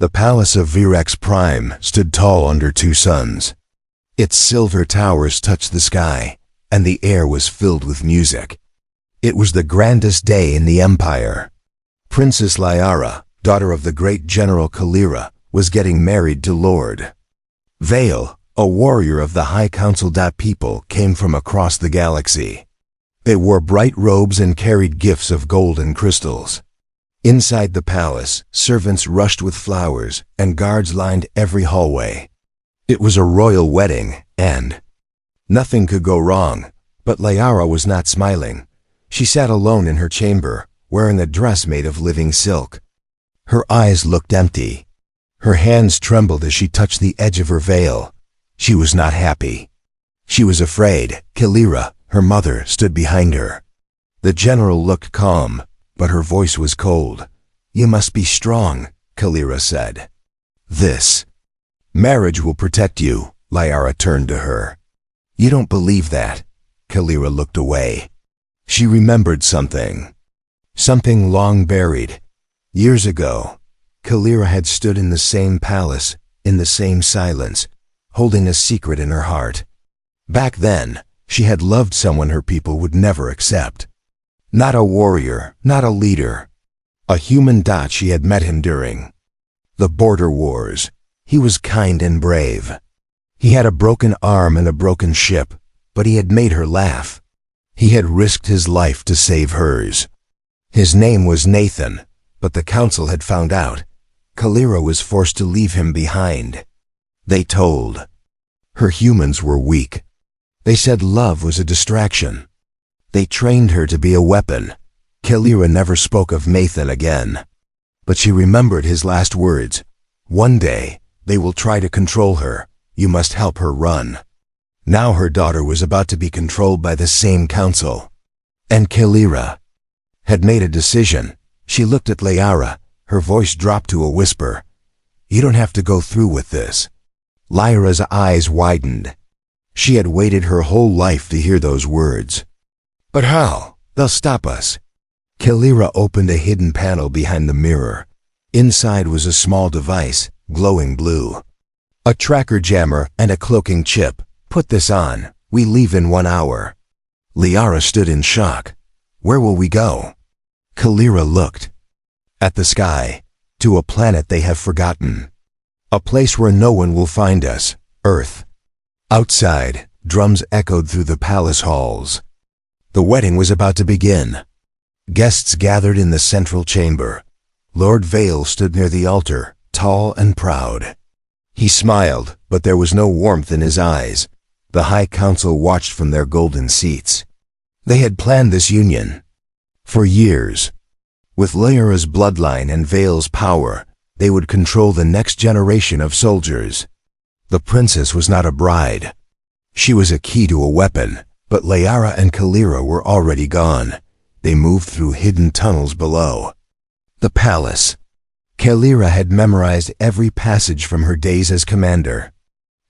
The palace of Virex Prime stood tall under two suns. Its silver towers touched the sky, and the air was filled with music. It was the grandest day in the empire. Princess Liara, daughter of the great General Kalira, was getting married to Lord Vale, a warrior of the High Council. People came from across the galaxy. They wore bright robes and carried gifts of gold and crystals. Inside the palace, servants rushed with flowers, and guards lined every hallway. It was a royal wedding, and nothing could go wrong. But Liara was not smiling. She sat alone in her chamber, wearing a dress made of living silk. Her eyes looked empty. Her hands trembled as she touched the edge of her veil. She was not happy. She was afraid. Kalira, her mother, stood behind her. The general looked calm, but her voice was cold. "You must be strong," Kalira said. "This marriage will protect you," Liara turned to her. "You don't believe that." Kalira looked away. She remembered something. Something long buried. Years ago, Kalira had stood in the same palace, in the same silence, holding a secret in her heart. Back then, she had loved someone her people would never accept. Not a warrior, not a leader. A human. She had met him during the border wars. He was kind and brave. He had a broken arm and a broken ship, but he had made her laugh. He had risked his life to save hers. His name was Nathan, but the council had found out. Kalira was forced to leave him behind. They told her humans were weak. They said love was a distraction. They trained her to be a weapon. Kalira never spoke of Nathan again. But she remembered his last words. "One day, they will try to control her. You must help her run." Now her daughter was about to be controlled by the same council. And Kalira had made a decision. She looked at Liara. Her voice dropped to a whisper. "You don't have to go through with this." Lyra's eyes widened. She had waited her whole life to hear those words. "But how? They'll stop us." Kalira opened a hidden panel behind the mirror. Inside was a small device, glowing blue. "A tracker jammer and a cloaking chip. Put this on. We leave in 1 hour." Liara stood in shock. "Where will we go?" Kalira looked at the sky, to a planet they have forgotten. "A place where no one will find us, Earth." Outside, drums echoed through the palace halls. The wedding was about to begin. Guests gathered in the central chamber. Lord Vale stood near the altar, tall and proud. He smiled, but there was no warmth in his eyes. The High Council watched from their golden seats. They had planned this union for years. With Liara's bloodline and Vale's power, they would control the next generation of soldiers. The princess was not a bride. She was a key to a weapon, but Liara and Kalira were already gone. They moved through hidden tunnels below the palace. Kalira had memorized every passage from her days as commander.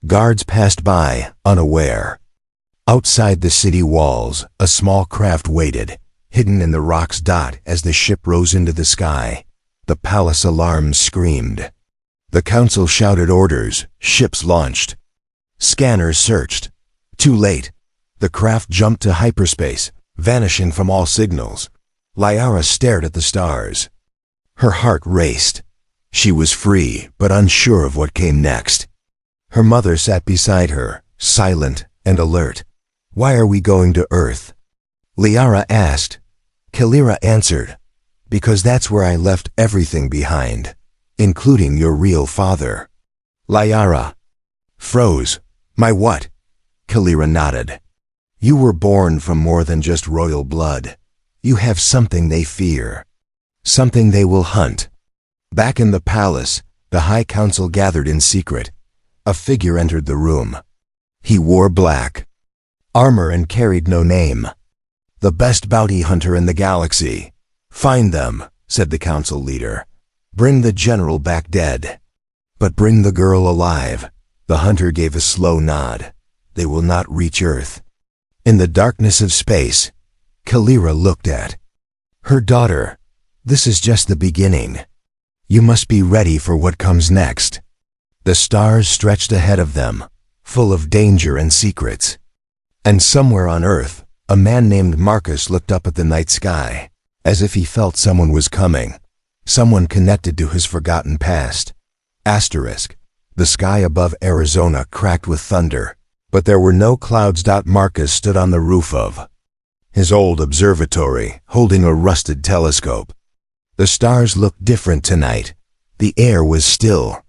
Guards passed by, unaware. Outside the city walls, a small craft waited, hidden in the rocks. As the ship rose into the sky, the palace alarms screamed. The council shouted orders. Ships launched. Scanners searched. Too late. The craft jumped to hyperspace, vanishing from all signals. Liara stared at the stars. Her heart raced. She was free, but unsure of what came next. Her mother sat beside her, silent and alert. "Why are we going to Earth?" Liara asked. Kalira answered, "Because that's where I left everything behind, including your real father." Liara froze. "My what?" Kalira nodded. "You were born from more than just royal blood. You have something they fear, something they will hunt." Back in the palace, the High Council gathered in secret. A figure entered the room. He wore black armor and carried no name. "The best bounty hunter in the galaxy." "Find them," said the council leader. "Bring the general back dead. But bring the girl alive." The hunter gave a slow nod. "They will not reach Earth." In the darkness of space, Kalira looked at her daughter. "This is just the beginning. You must be ready for what comes next. The stars stretched ahead of them, full of danger and secrets. And somewhere on Earth, a man named Marcus looked up at the night sky, as if he felt someone was coming, someone connected to his forgotten past. Asterisk. The sky above Arizona cracked with thunder, but there were no clouds. Marcus stood on the roof of his old observatory, holding a rusted telescope. The stars looked different tonight. The air was still.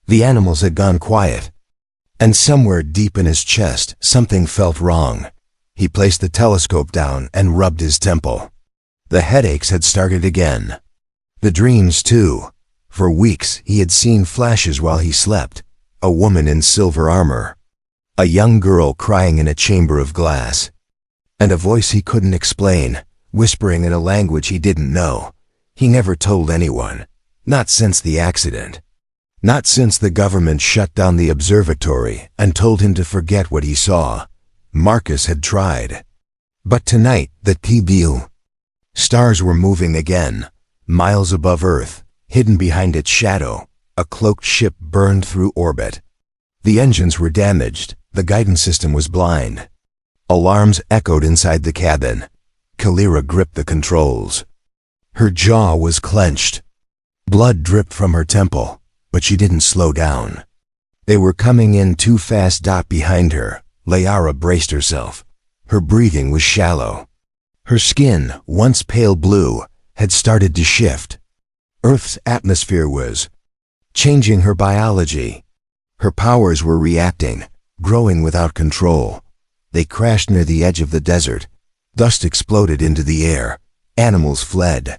The animals had gone quiet. And somewhere deep in his chest, something felt wrong. He placed the telescope down and rubbed his temple. The headaches had started again. The dreams, too. For weeks, he had seen flashes while he slept. A woman in silver armor. A young girl crying in a chamber of glass. And a voice he couldn't explain, whispering in a language he didn't know. He never told anyone. Not since the accident. Not since the government shut down the observatory and told him to forget what he saw. Marcus had tried. But tonight, the TBU. Stars were moving again, miles above Earth, hidden behind its shadow. A cloaked ship burned through orbit. The engines were damaged. The guidance system was blind. Alarms echoed inside the cabin. Kalira gripped the controls. Her jaw was clenched. Blood dripped from her temple, but she didn't slow down. They were coming in too fast. Behind her, Layara braced herself. Her breathing was shallow. Her skin, once pale blue, had started to shift. Earth's atmosphere was changing her biology. Her powers were reacting, growing without control. They crashed near the edge of the desert. Dust exploded into the air. Animals fled.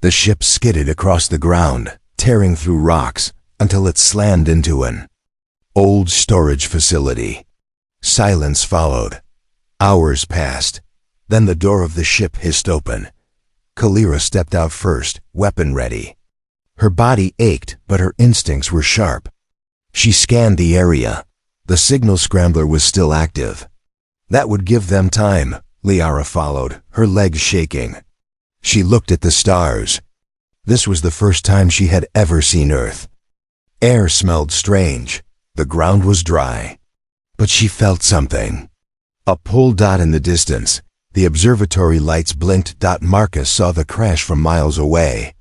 The ship skidded across the ground, tearing through rocks, until it slammed into an old storage facility. Silence followed. Hours passed. Then the door of the ship hissed open. Kalira stepped out first, weapon ready. Her body ached, but her instincts were sharp. She scanned the area. The signal scrambler was still active. That would give them time. Liara followed, her legs shaking. She looked at the stars. This was the first time she had ever seen Earth. Air smelled strange. The ground was dry. But she felt something. A pole dot in the distance. The observatory lights blinked. Marcus saw the crash from miles away.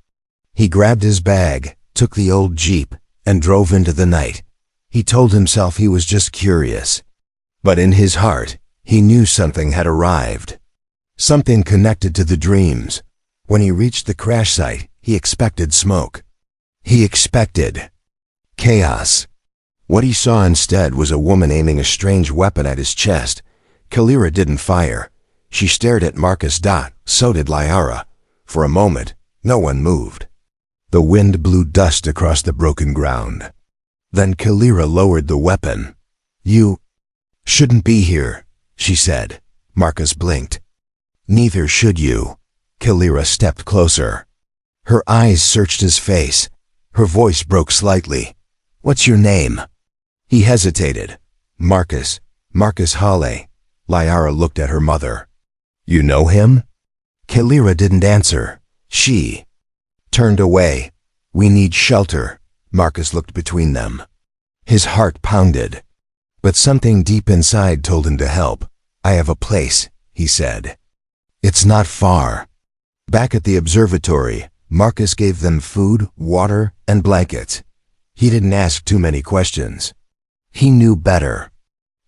He grabbed his bag, took the old jeep, and drove into the night. He told himself he was just curious. But in his heart, he knew something had arrived. Something connected to the dreams. When he reached the crash site, he expected smoke. He expected chaos. What he saw instead was a woman aiming a strange weapon at his chest. Kalira didn't fire. She stared at Marcus. So did Liara. For a moment, no one moved. The wind blew dust across the broken ground. Then Kalira lowered the weapon. "You shouldn't be here," she said. Marcus blinked. "Neither should you." Kalira stepped closer. Her eyes searched his face. Her voice broke slightly. "What's your name?" He hesitated. Marcus Hale." Liara looked at her mother. "You know him?" Kalira didn't answer. She turned away. "We need shelter." Marcus looked between them. His heart pounded. But something deep inside told him to help. "I have a place," he said. "It's not far." Back at the observatory, Marcus gave them food, water, and blankets. He didn't ask too many questions. He knew better.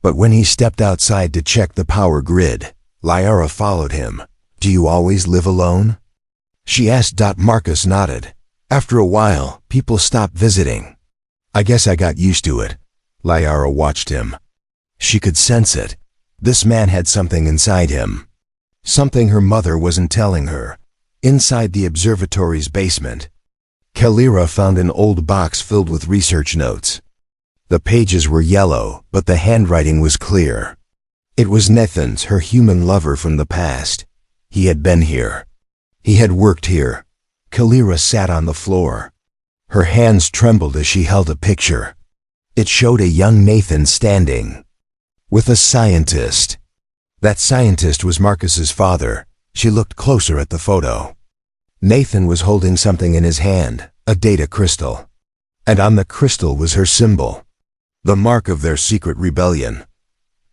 But when he stepped outside to check the power grid, Liara followed him. "Do you always live alone?" she asked. Marcus nodded. "After a while, people stopped visiting. I guess I got used to it." Liara watched him. She could sense it. This man had something inside him. Something her mother wasn't telling her. Inside the observatory's basement, Kalira found an old box filled with research notes. The pages were yellow, but the handwriting was clear. It was Nathan's, her human lover from the past. He had been here. He had worked here. Kalira sat on the floor. Her hands trembled as she held a picture. It showed a young Nathan standing with a scientist. That scientist was Marcus's father. She looked closer at the photo. Nathan was holding something in his hand, a data crystal. And on the crystal was her symbol, the mark of their secret rebellion.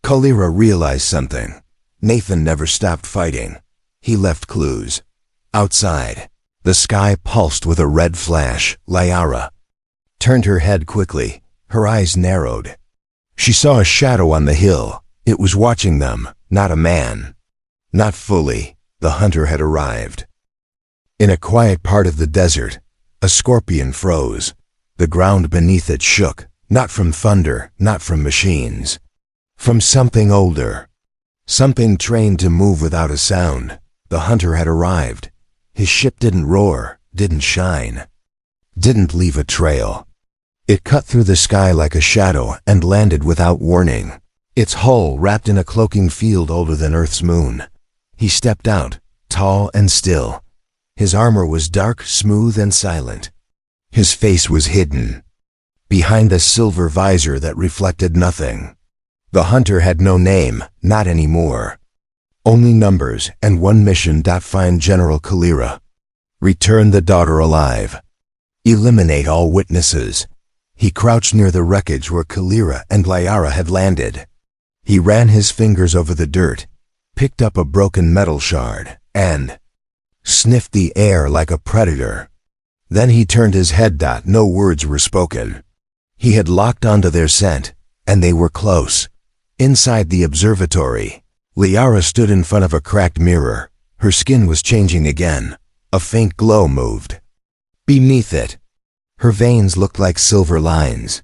Kalira realized something. Nathan never stopped fighting. He left clues. Outside, the sky pulsed with a red flash. Liara turned her head quickly. Her eyes narrowed. She saw a shadow on the hill. It was watching them, not a man. Not fully. The hunter had arrived. In a quiet part of the desert, a scorpion froze. The ground beneath it shook, not from thunder, not from machines. From something older. Something trained to move without a sound. The hunter had arrived. His ship didn't roar, didn't shine, didn't leave a trail. It cut through the sky like a shadow and landed without warning. Its hull wrapped in a cloaking field older than Earth's moon. He stepped out, tall and still. His armor was dark, smooth, and silent. His face was hidden behind a silver visor that reflected nothing. The hunter had no name, not anymore. Only numbers and one mission: find General Kalira. Return the daughter alive. Eliminate all witnesses. He crouched near the wreckage where Kalira and Liara had landed. He ran his fingers over the dirt, picked up a broken metal shard, and sniffed the air like a predator. Then he turned his head. No words were spoken. He had locked onto their scent, and they were close. Inside the observatory, Liara stood in front of a cracked mirror. Her skin was changing again. A faint glow moved beneath it. Her veins looked like silver lines.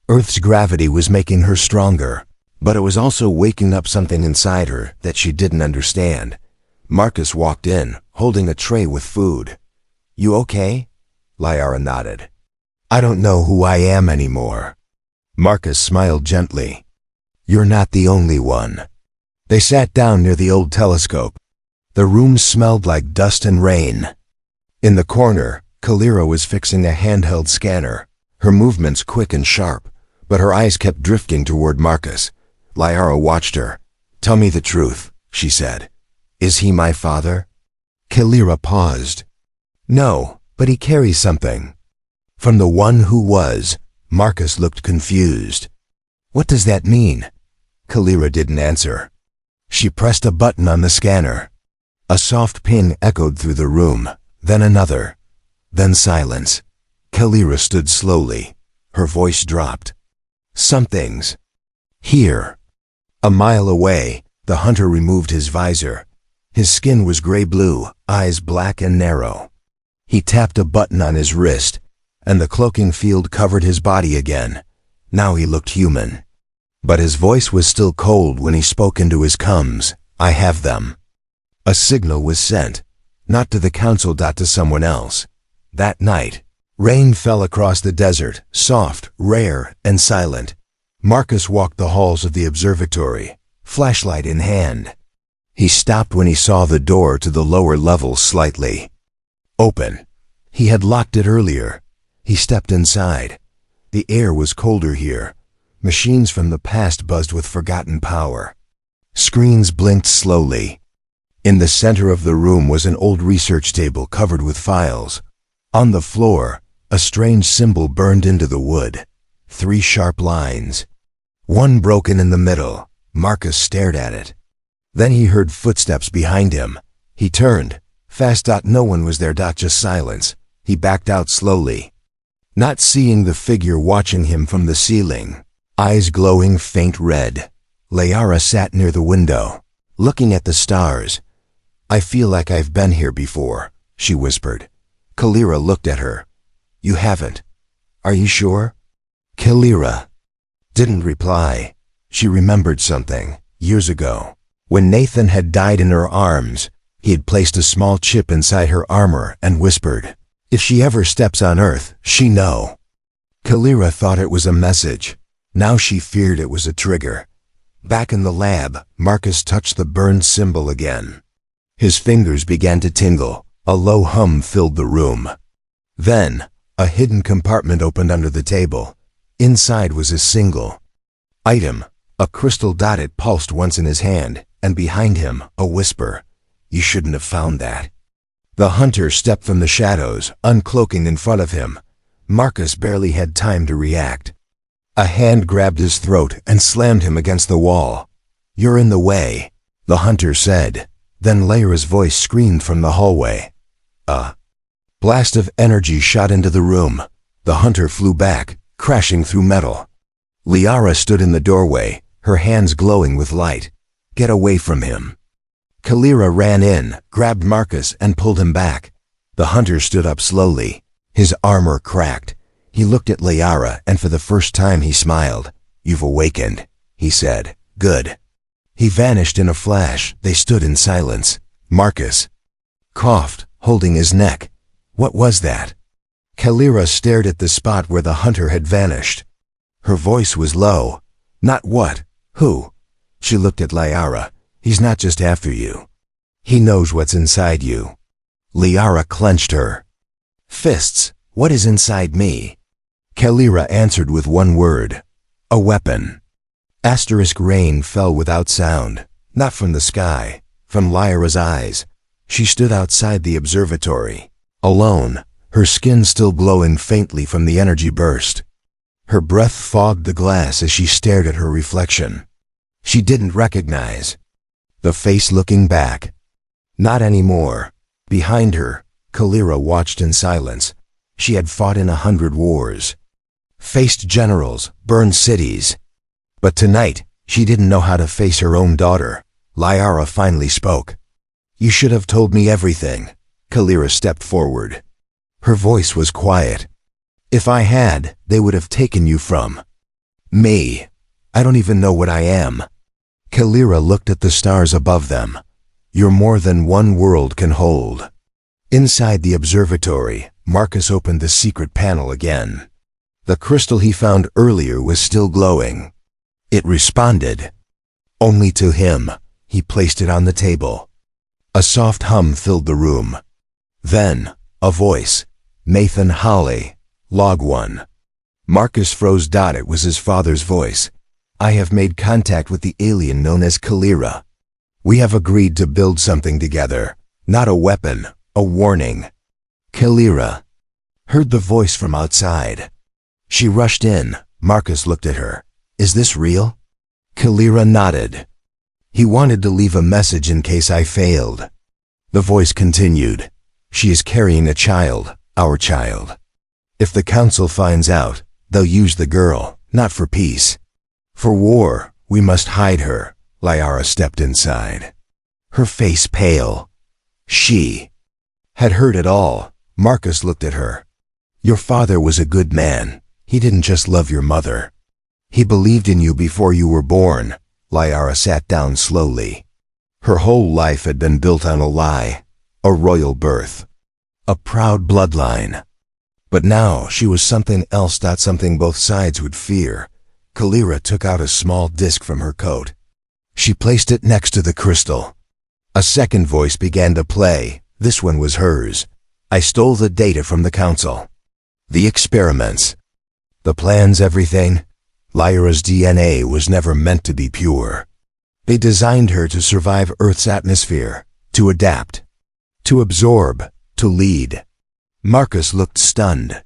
Earth's gravity was making her stronger, but it was also waking up something inside her that she didn't understand. Marcus walked in, holding a tray with food. "You okay?" Liara nodded. "I don't know who I am anymore." Marcus smiled gently. "You're not the only one." They sat down near the old telescope. The room smelled like dust and rain. In the corner, Kalira was fixing a handheld scanner, her movements quick and sharp, but her eyes kept drifting toward Marcus. Liara watched her. "Tell me the truth," she said. "Is he my father?" Kalira paused. "No, but he carries something from the one who was." Marcus looked confused. "What does that mean?" Kalira didn't answer. She pressed a button on the scanner. A soft ping echoed through the room, then another, then silence. Kalira stood slowly. Her voice dropped. "Something's here." A mile away, the hunter removed his visor. His skin was gray-blue, eyes black and narrow. He tapped a button on his wrist, and the cloaking field covered his body again. Now he looked human. But his voice was still cold when he spoke into his cums. "I have them." A signal was sent, not to the council, to someone else. That night, rain fell across the desert, soft, rare, and silent. Marcus walked the halls of the observatory, flashlight in hand. He stopped when he saw the door to the lower level slightly open. He had locked it earlier. He stepped inside. The air was colder here. Machines from the past buzzed with forgotten power. Screens blinked slowly. In the center of the room was an old research table covered with files. On the floor, a strange symbol burned into the wood. 3 sharp lines. One broken in the middle. Marcus stared at it. Then he heard footsteps behind him. He turned. Fast. No one was there. Just silence. He backed out slowly, not seeing the figure watching him from the ceiling. Eyes glowing faint red. Liara sat near the window, looking at the stars. "I feel like I've been here before," she whispered. Kalira looked at her. "You haven't. Are you sure?" Kalira didn't reply. She remembered something. Years ago, when Nathan had died in her arms, he had placed a small chip inside her armor and whispered, "If she ever steps on Earth, she know." Kalira thought it was a message. Now she feared it was a trigger. Back in the lab, Marcus touched the burned symbol again. His fingers began to tingle. A low hum filled the room. Then, a hidden compartment opened under the table. Inside was a single item. A crystal dot. It pulsed once in his hand, and behind him, a whisper. "You shouldn't have found that." The hunter stepped from the shadows, uncloaking in front of him. Marcus barely had time to react. A hand grabbed his throat and slammed him against the wall. "You're in the way," the hunter said. Then Lyra's voice screamed from the hallway. A blast of energy shot into the room. The hunter flew back, crashing through metal. Liara stood in the doorway, her hands glowing with light. "Get away from him." Kalira ran in, grabbed Marcus, and pulled him back. The hunter stood up slowly. His armor cracked. He looked at Liara, and for the first time he smiled. "You've awakened," he said. "Good." He vanished in a flash. They stood in silence. Marcus coughed, holding his neck. What was that? Kalira stared at the spot where the hunter had vanished. Her voice was low. "Not what? Who?" She looked at Liara. "He's not just after you. He knows what's inside you." Liara clenched her fists. "What is inside me?" Kalira answered with one word. "A weapon." Asterisk rain fell without sound, not from the sky, from Lyra's eyes. She stood outside the observatory, alone, her skin still glowing faintly from the energy burst. Her breath fogged the glass as she stared at her reflection. She didn't recognize the face looking back. Not anymore. Behind her, Kalira watched in silence. She had fought in 100 wars, faced generals, burned cities. But tonight, she didn't know how to face her own daughter. Liara finally spoke. "You should have told me everything." Kalira stepped forward. Her voice was quiet. "If I had, they would have taken you from me. I don't even know what I am." Kalira looked at the stars above them. "You're more than one world can hold." Inside the observatory, Marcus opened the secret panel again. The crystal he found earlier was still glowing. It responded. Only to him. He placed it on the table. A soft hum filled the room. Then, a voice. "Nathan Hawley, Log 1. Marcus froze. It was his father's voice. "I have made contact with the alien known as Kalira. We have agreed to build something together. Not a weapon, a warning." Kalira heard the voice from outside. She rushed in. Marcus looked at her. "Is this real?" Kalira nodded. "He wanted to leave a message in case I failed." The voice continued. "She is carrying a child, our child. If the council finds out, they'll use the girl, not for peace. For war. We must hide her." Liara stepped inside, her face pale. She had heard it all. Marcus looked at her. "Your father was a good man. He didn't just love your mother. He believed in you before you were born." Liara sat down slowly. Her whole life had been built on a lie, a royal birth, a proud bloodline. But now she was something else, something both sides would fear. Kalira took out a small disc from her coat. She placed it next to the crystal. A second voice began to play. This one was hers. "I stole the data from the council. The experiments. The plans, everything. Lyra's DNA was never meant to be pure. They designed her to survive Earth's atmosphere, to adapt, to absorb, to lead." Marcus looked stunned.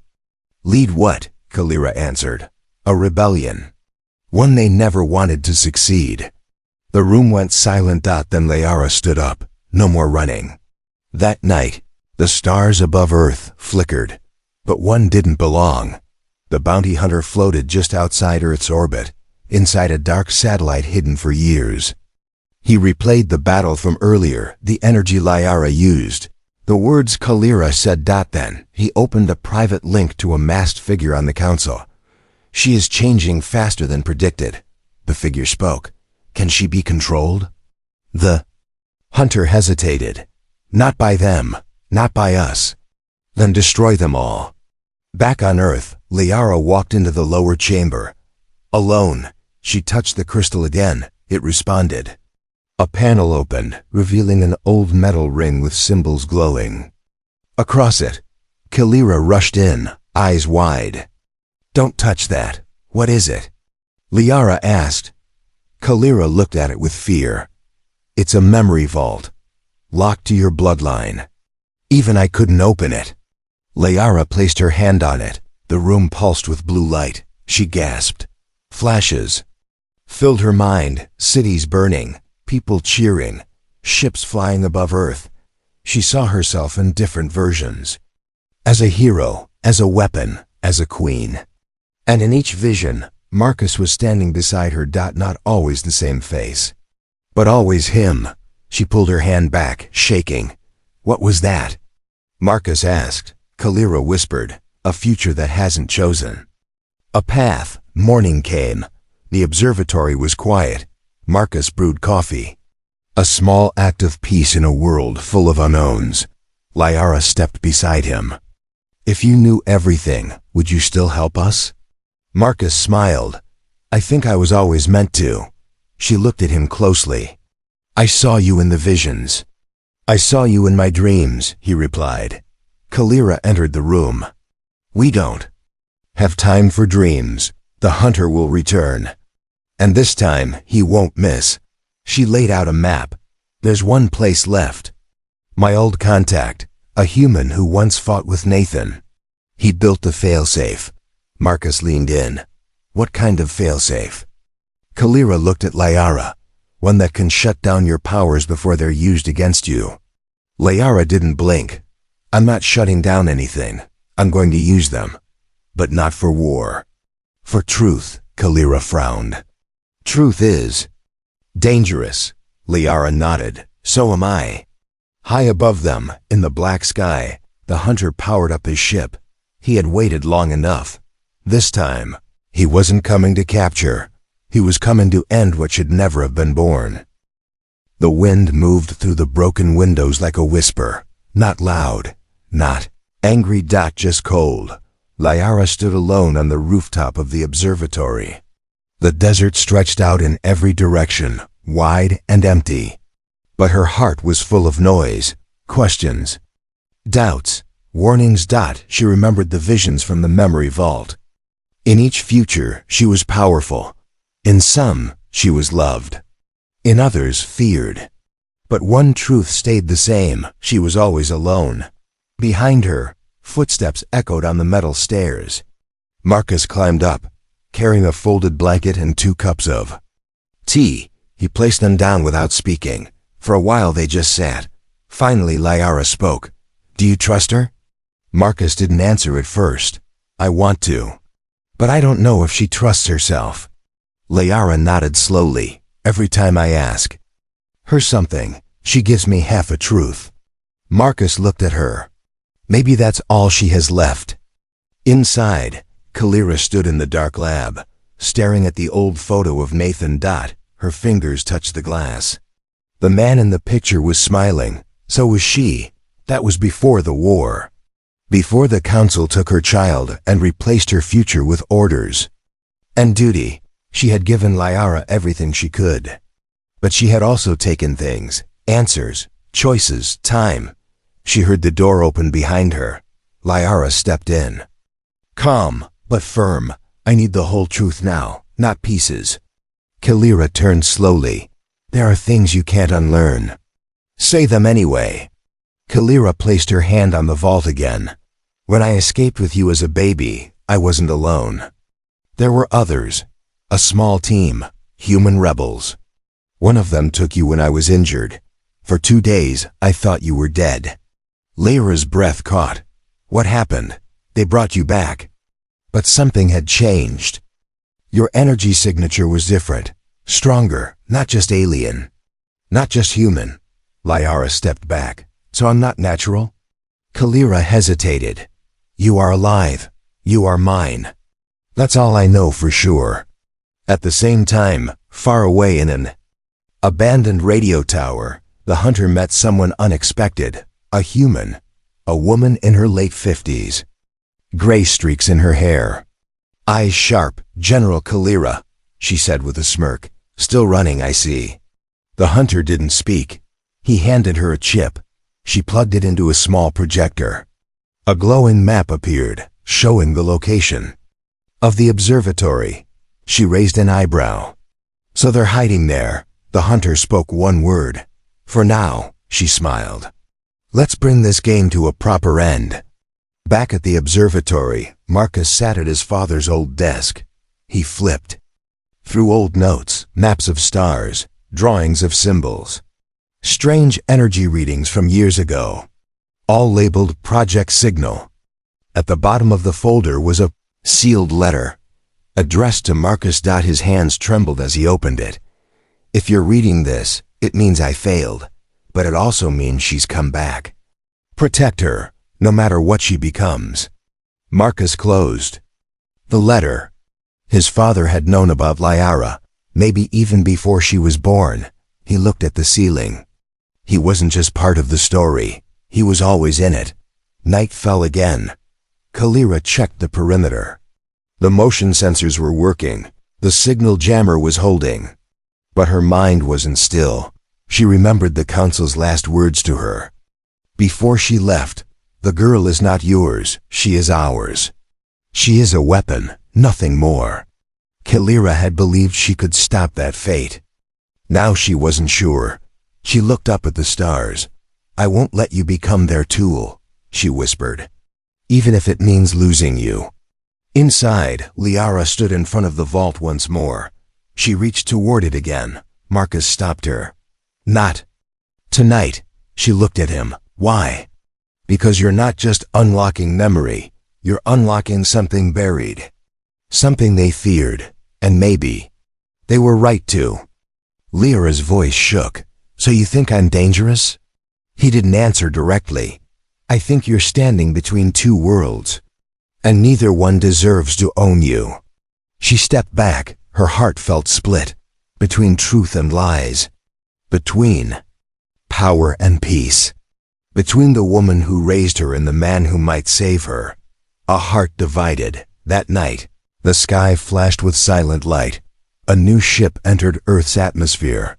"Lead what?" Kalira answered. "A rebellion. One they never wanted to succeed." The room went silent. Then Liara stood up. "No more running." That night, the stars above Earth flickered, but one didn't belong. The bounty hunter floated just outside Earth's orbit, inside a dark satellite hidden for years. He replayed the battle from earlier, the energy Liara used. The words Kalira said. Then, he opened a private link to a masked figure on the council. "She is changing faster than predicted." The figure spoke. "Can she be controlled?" The hunter hesitated. "Not by them, not by us." "Then destroy them all." Back on Earth, Liara walked into the lower chamber. Alone, she touched the crystal again. It responded. A panel opened, revealing an old metal ring with symbols glowing. Across it, Kalira rushed in, eyes wide. "Don't touch that. What is it?" Liara asked. Kalira looked at it with fear. "It's a memory vault, locked to your bloodline. Even I couldn't open it. Liara placed her hand on it. The room pulsed with blue light. She gasped. Flashes filled her mind, cities burning, people cheering, ships flying above Earth. She saw herself in different versions. As a hero, as a weapon, as a queen. And in each vision, Marcus was standing beside her. Not always the same face, but always him. She pulled her hand back, shaking. What was that? Marcus asked. Kalira whispered, a future that hasn't chosen. A path. Morning came. The observatory was quiet. Marcus brewed coffee. A small act of peace in a world full of unknowns. Liara stepped beside him. If you knew everything, would you still help us? Marcus smiled. I think I was always meant to. She looked at him closely. I saw you in the visions. I saw you in my dreams, he replied. Kalira entered the room. We don't have time for dreams. The hunter will return. And this time, he won't miss. She laid out a map. There's one place left. My old contact, a human who once fought with Nathan. He built the failsafe. Marcus leaned in. What kind of failsafe? Kalira looked at Liara. One that can shut down your powers before they're used against you. Liara didn't blink. I'm not shutting down anything. I'm going to use them. But not for war. For truth, Kalira frowned. Truth is dangerous. Liara nodded. So am I. High above them, in the black sky, the hunter powered up his ship. He had waited long enough. This time, he wasn't coming to capture. He was coming to end what should never have been born. The wind moved through the broken windows like a whisper. Not loud. Not angry. Just cold. Liara stood alone on the rooftop of the observatory. The desert stretched out in every direction, wide and empty. But her heart was full of noise, questions, doubts, warnings. She remembered the visions from the memory vault. In each future, she was powerful. In some, she was loved. In others, feared. But one truth stayed the same. She was always alone. Behind her, footsteps echoed on the metal stairs. Marcus climbed up, carrying a folded blanket and 2 cups of tea. He placed them down without speaking. For a while they just sat. Finally Liara spoke. Do you trust her? Marcus didn't answer at first. I want to. But I don't know if she trusts herself. Liara nodded slowly. Every time I ask her something, she gives me half a truth. Marcus looked at her. Maybe that's all she has left. Inside, Kalira stood in the dark lab, staring at the old photo of Nathan. Her fingers touched the glass. The man in the picture was smiling. So was she. That was before the war. Before the council took her child and replaced her future with orders and duty. She had given Liara everything she could. But she had also taken things, answers, choices, time. She heard the door open behind her. Liara stepped in. Calm, but firm. I need the whole truth now, not pieces. Kalira turned slowly. There are things you can't unlearn. Say them anyway. Kalira placed her hand on the vault again. When I escaped with you as a baby, I wasn't alone. There were others. A small team, human rebels. One of them took you when I was injured. For 2 days, I thought you were dead. Lyra's breath caught. What happened? They brought you back. But something had changed. Your energy signature was different. Stronger, not just alien. Not just human. Liara stepped back. So I'm not natural? Kalira hesitated. You are alive. You are mine. That's all I know for sure. At the same time, far away in an abandoned radio tower, the hunter met someone unexpected. A human. A woman in her late 50s. Gray streaks in her hair. Eyes sharp. General Kalira, she said with a smirk. Still running, I see. The hunter didn't speak. He handed her a chip. She plugged it into a small projector. A glowing map appeared, showing the location of the observatory. She raised an eyebrow. So they're hiding there. The hunter spoke one word. For now, she smiled. Let's bring this game to a proper end. Back at the observatory, Marcus sat at his father's old desk. He flipped through old notes, maps of stars, drawings of symbols, strange energy readings from years ago, all labeled Project Signal. At the bottom of the folder was a sealed letter, addressed to Marcus. His hands trembled as he opened it. If you're reading this, it means I failed, but it also means she's come back. Protect her, no matter what she becomes. Marcus closed the letter. His father had known about Lyra, maybe even before she was born. He looked at the ceiling. He wasn't just part of the story, he was always in it. Night fell again. Kalira checked the perimeter. The motion sensors were working. The signal jammer was holding. But her mind wasn't still. She remembered the council's last words to her. Before she left, "The girl is not yours, she is ours. She is a weapon, nothing more." Kalira had believed she could stop that fate. Now she wasn't sure. She looked up at the stars. "I won't let you become their tool," she whispered, "even if it means losing you." Inside, Liara stood in front of the vault once more. She reached toward it again. Marcus stopped her. "Not tonight." She looked at him. "Why?" "Because you're not just unlocking memory. You're unlocking something buried. Something they feared. And maybe they were right to." Liara's voice shook. "So you think I'm dangerous?" He didn't answer directly. "I think you're standing between two worlds, and neither one deserves to own you." She stepped back. Her heart felt split. Between truth and lies. Between power and peace. Between the woman who raised her and the man who might save her. A heart divided. That night, the sky flashed with silent light. A new ship entered Earth's atmosphere.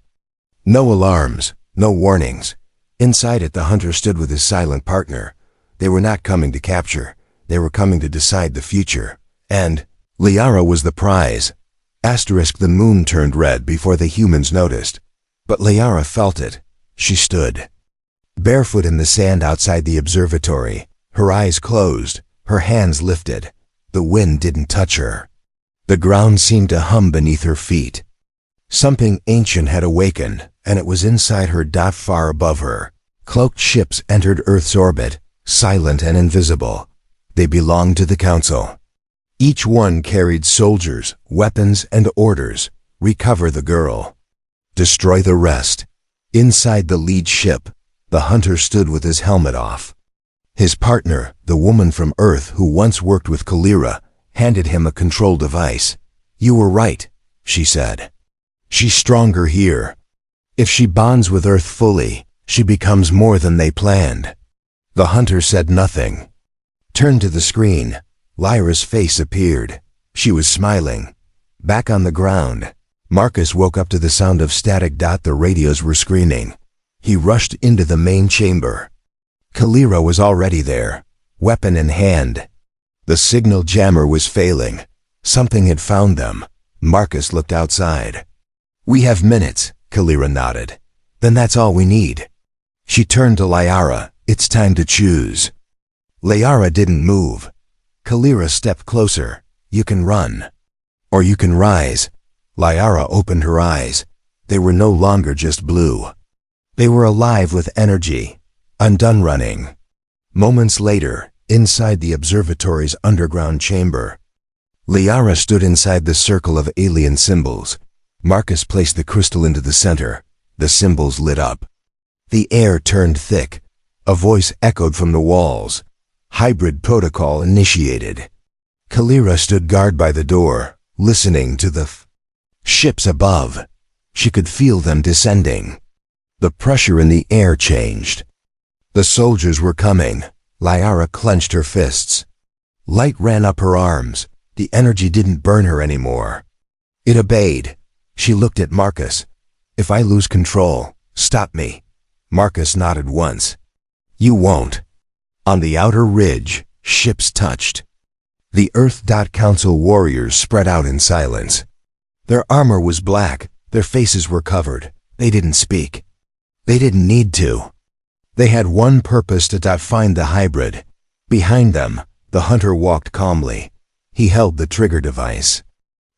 No alarms, no warnings. Inside it, the hunter stood with his silent partner. They were not coming to capture. They were coming to decide the future. And Liara was the prize. The moon turned red before the humans noticed. But Liara felt it. She stood barefoot in the sand outside the observatory, her eyes closed, her hands lifted. The wind didn't touch her. The ground seemed to hum beneath her feet. Something ancient had awakened, and it was inside her. Far above her, cloaked ships entered Earth's orbit, silent and invisible. They belonged to the Council. Each one carried soldiers, weapons, and orders. Recover the girl. Destroy the rest. Inside the lead ship, the hunter stood with his helmet off. His partner, the woman from Earth who once worked with Kalira, handed him a control device. "You were right," she said. "She's stronger here. If she bonds with Earth fully, she becomes more than they planned." The hunter said nothing. Turned to the screen. Lyra's face appeared. She was smiling. Back on the ground, Marcus woke up to the sound of static. The radios were screaming. He rushed into the main chamber. Kalira was already there, weapon in hand. The signal jammer was failing. Something had found them. Marcus looked outside. "We have minutes," Kalira nodded. "Then that's all we need." She turned to Lyara. "It's time to choose." Lyara didn't move. Kalira stepped closer. "You can run. Or you can rise." Lyara opened her eyes. They were no longer just blue. They were alive with energy. "I'm done running." Moments later, inside the observatory's underground chamber, Lyara stood inside the circle of alien symbols. Marcus placed the crystal into the center. The symbols lit up. The air turned thick. A voice echoed from the walls. Hybrid protocol initiated. Kalira stood guard by the door, listening to the ships above. She could feel them descending. The pressure in the air changed. The soldiers were coming. Lyara clenched her fists. Light ran up her arms. The energy didn't burn her anymore. It obeyed. She looked at Marcus. "If I lose control, stop me." Marcus nodded once. "You won't." On the outer ridge, ships touched. The Earth. Council warriors spread out in silence. Their armor was black. Their faces were covered. They didn't speak. They didn't need to. They had one purpose to find the hybrid. Behind them, the hunter walked calmly. He held the trigger device.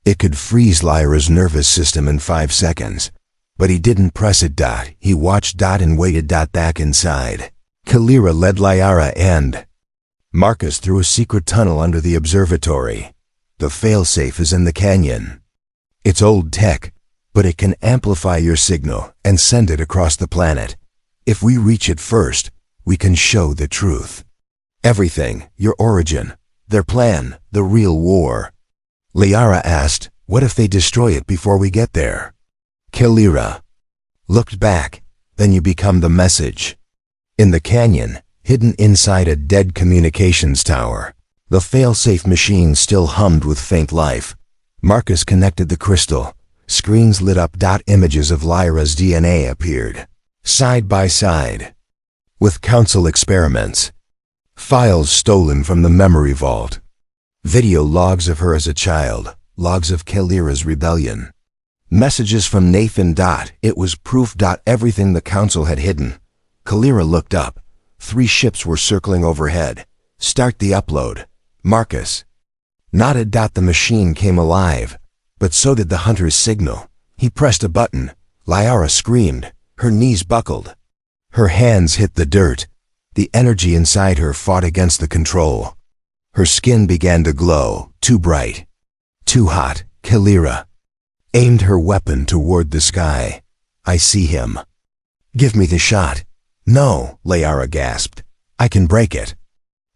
It could freeze Lyra's nervous system in 5 seconds. But he didn't press it. He watched and waited. Back inside, Kalira led Lyra and Marcus through a secret tunnel under the observatory. The failsafe is in the canyon. It's old tech, but it can amplify your signal and send it across the planet. If we reach it first, we can show the truth. Everything, your origin, their plan, the real war. Lyra asked, what if they destroy it before we get there? Kalira looked back. Then you become the message. In the canyon, hidden inside a dead communications tower, the failsafe machine still hummed with faint life. Marcus connected the crystal. Screens lit up. Images of Lyra's DNA appeared, side by side, with council experiments. Files stolen from the memory vault. Video logs of her as a child, logs of Kalira's rebellion. Messages from Nathan. It was proof. Everything the council had hidden. Kalira looked up. 3 ships were circling overhead. Start the upload. Marcus nodded. The machine came alive, but so did the hunter's signal. He pressed a button. Lyra screamed. Her knees buckled. Her hands hit the dirt. The energy inside her fought against the control. Her skin began to glow, too bright, too hot. Kalira aimed her weapon toward the sky. I see him. Give me the shot. No, Lyra gasped. I can break it.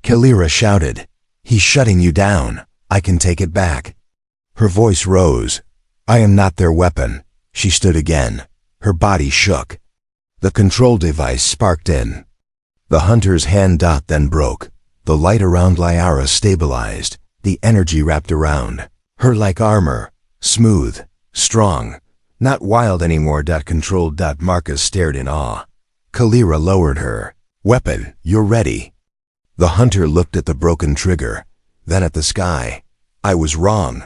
Kalira shouted. He's shutting you down. I can take it back. Her voice rose. I am not their weapon. She stood again. Her body shook. The control device sparked in. The hunter's hand. Then broke. The light around Lyra stabilized. The energy wrapped around her like armor. Smooth, strong, not wild anymore. Controlled. Marcus stared in awe. Kalira lowered her weapon. You're ready. The hunter looked at the broken trigger, then at the sky. I was wrong,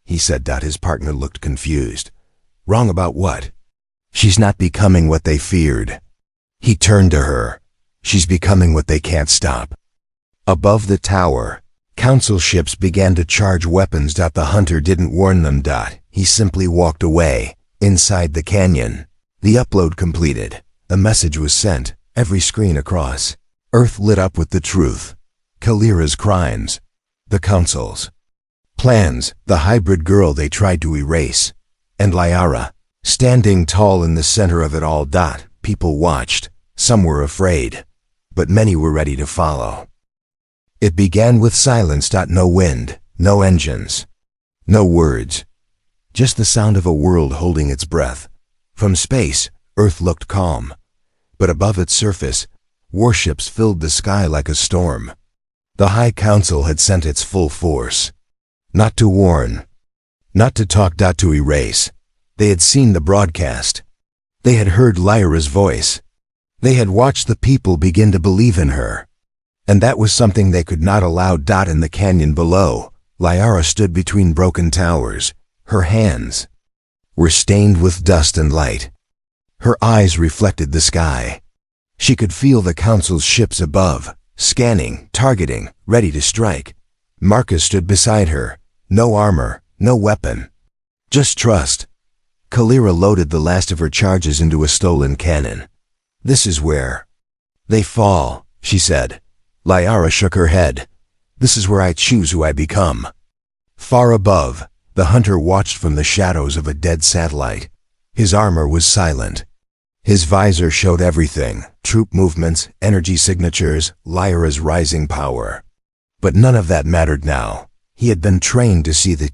he said. His partner looked confused. Wrong about what? She's not becoming what they feared. He turned to her. She's becoming what they can't stop. Above the tower, council ships began to charge weapons. The hunter didn't warn them. He simply walked away. Inside the canyon, the upload completed. A message was sent. Every screen across Earth lit up with the truth. Kalira's crimes, the council's plans, the hybrid girl they tried to erase, and Lyra, standing tall in the center of it all. People watched. Some were afraid, but many were ready to follow. It began with silence. No wind, no engines, no words. Just the sound of a world holding its breath. From space, Earth looked calm, but above its surface, warships filled the sky like a storm. The High Council had sent its full force. Not to warn, not to talk. To erase. They had seen the broadcast. They had heard Lyra's voice. They had watched the people begin to believe in her. And that was something they could not allow. In the canyon below, Lyra stood between broken towers. Her hands were stained with dust and light. Her eyes reflected the sky. She could feel the council's ships above, scanning, targeting, ready to strike. Marcus stood beside her. No armor, no weapon. Just trust. Kalira loaded the last of her charges into a stolen cannon. This is where they fall, she said. Lyra shook her head. This is where I choose who I become. Far above, the hunter watched from the shadows of a dead satellite. His armor was silent. His visor showed everything: troop movements, energy signatures, Lyra's rising power. But none of that mattered now. He had been trained to see the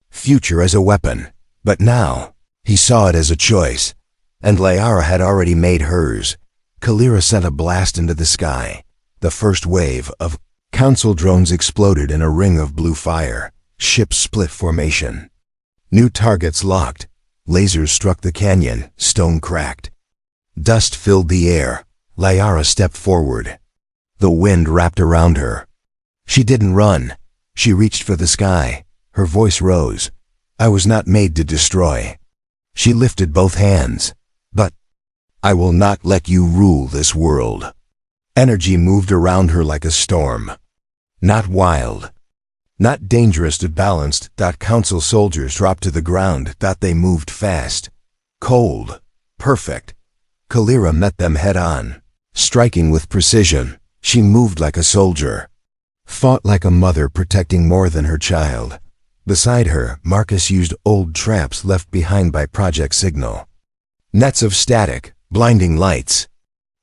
future as a weapon. But now, he saw it as a choice. And Lyra had already made hers. Kalira sent a blast into the sky. The first wave of council drones exploded in a ring of blue fire. Ships split formation. New targets locked. Lasers struck the canyon. Stone cracked. Dust filled the air. Lyra stepped forward. The wind wrapped around her. She didn't run. She reached for the sky. Her voice rose. I was not made to destroy. She lifted both hands. But I will not let you rule this world. Energy moved around her like a storm. Not wild. Not dangerous but balanced. Council soldiers dropped to the ground. They moved fast. Cold. Perfect. Kalira met them head on. Striking with precision, she moved like a soldier. Fought like a mother protecting more than her child. Beside her, Marcus used old traps left behind by Project Signal. Nets of static, blinding lights.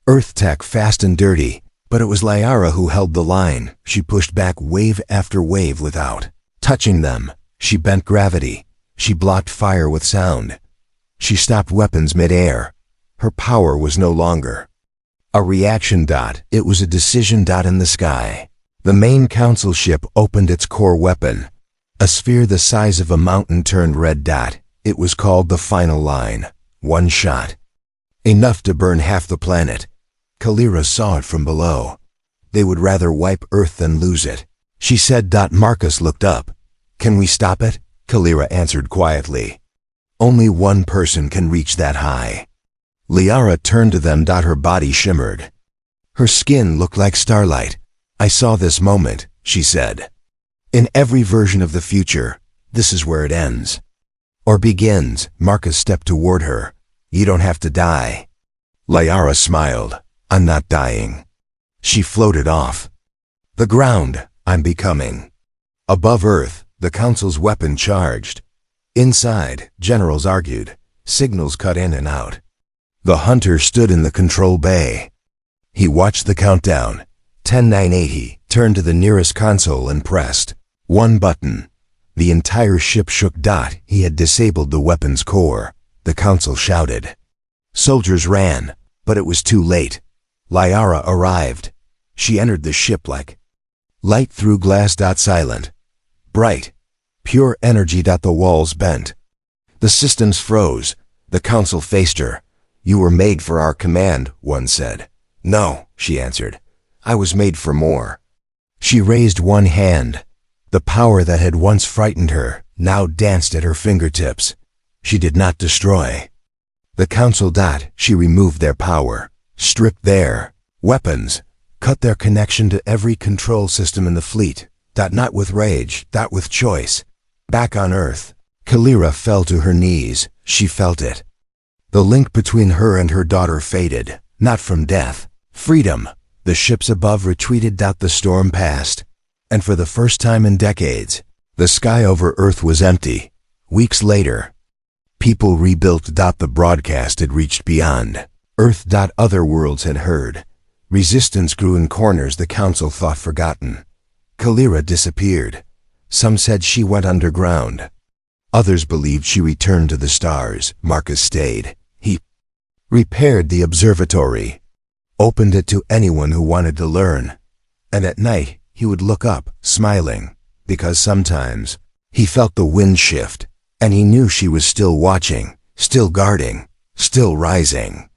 Earth tech fast and dirty, but it was Liara who held the line. She pushed back wave after wave without touching them. She bent gravity. She blocked fire with sound. She stopped weapons mid-air. Her power was no longer a reaction dot, it was a decision dot in the sky. The main council ship opened its core weapon. A sphere the size of a mountain turned red dot. It was called the final line. One shot. Enough to burn half the planet. Kalira saw it from below. They would rather wipe Earth than lose it. She said. Marcus looked up. Can we stop it? Kalira answered quietly. Only one person can reach that high. Liara turned to them. Her body shimmered. Her skin looked like starlight. I saw this moment, she said. In every version of the future, this is where it ends. Or begins. Marcus stepped toward her. You don't have to die. Liara smiled. I'm not dying. She floated off. The ground, I'm becoming. Above Earth, the Council's weapon charged. Inside, generals argued. Signals cut in and out. The hunter stood in the control bay. He watched the countdown. 10-9-80, turned to the nearest console and pressed one button. The entire ship shook. He had disabled the weapon's core. The council shouted. Soldiers ran, but it was too late. Liara arrived. She entered the ship like light through glass. Silent. Bright. Pure energy. The walls bent. The systems froze. The council faced her. You were made for our command, one said. No, she answered. I was made for more. She raised one hand. The power that had once frightened her now danced at her fingertips. She did not destroy the council. She removed their power, stripped their weapons, cut their connection to every control system in the fleet. Not with rage, with choice. Back on Earth, Kalira fell to her knees. She felt it. The link between her and her daughter faded, not from death. Freedom. The ships above retreated. The storm passed. And for the first time in decades, the sky over Earth was empty. Weeks later, people rebuilt. The broadcast had reached beyond Earth. Other worlds had heard. Resistance grew in corners the council thought forgotten. Kalira disappeared. Some said she went underground. Others believed she returned to the stars. Marcus stayed. He repaired the observatory, opened it to anyone who wanted to learn. And at night, he would look up, smiling, because sometimes he felt the wind shift, and he knew she was still watching, still guarding, still rising.